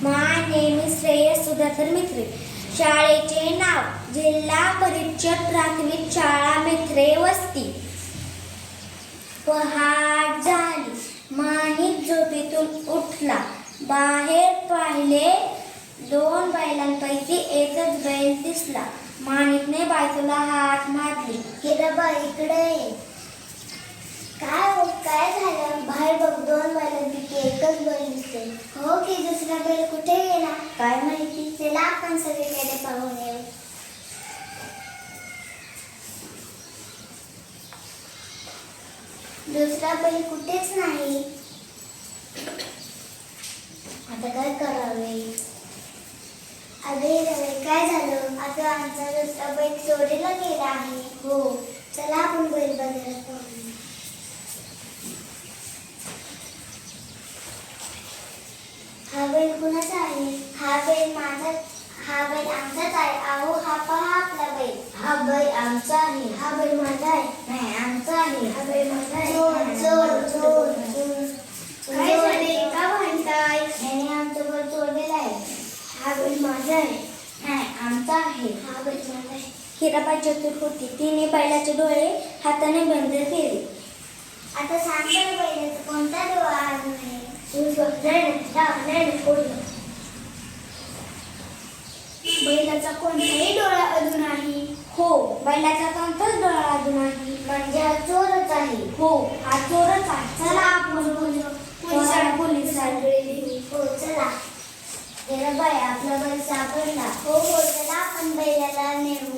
My name is Shreyas Sudhakar मित्रे. शाळेचे नाव जिल्हा परिषद प्राथमिक शाळा मित्रे वस्ती. पहाट झाली. माणिक झोपेतून उठला. बाहेर पाहिले. 2 बैलांपैकी एकच बैल दिसला. माणिकने बायकोला हाक मारली. हिराबाई इकडे ये. काय झालं? बाहेर बघ, 2 बैलांपैकी एकच बैल दिसते. हो की, दुसरा बैल कुठे गेला? काय माहिती. चला आपण सगळीकडे पाहून येऊ. दुसरा बैल कुठेच नाही. आता काय करावे? अरे हिराबाई, काय झालं? आता आमचा दुसरा बैल चोरीला गेला आहे. हो, चला आपण बैल बाजारात पाहूया. हा बैल कुणाचा आहे? हा बैल आमचाच आहे. अहो, हा पहा आपला बैल. हा बैल आमचा आहे. हा बैल माझा आहे. नाही, आमचा आहे. हा बैल माझा आहे. काय झाले? का म्हणताय? याने आमचा बैल चोरलेला आहे. हा बैल माझा आहे. नाही, आमचा आहे. हा बैल माझा आहे. हिराबाई चतुर होती. तिने बैलाचे डोळे हाताने बंद केले. आता सांग बरं, बैलाचा कोणता डोळा अजून आहे? बैलाचा कोणताही डोळा अजून नाही. हो, बैलाचा कोणताच डोळा अजून नाही. म्हणजे हा चोरच आहे. हो, हा चोरच आहे. चला आपण पोलिसांकडे नेऊ. हो, चला. हिराबाई, आपला बैल सापडला. हो, चला आपण बैलाला नेऊ.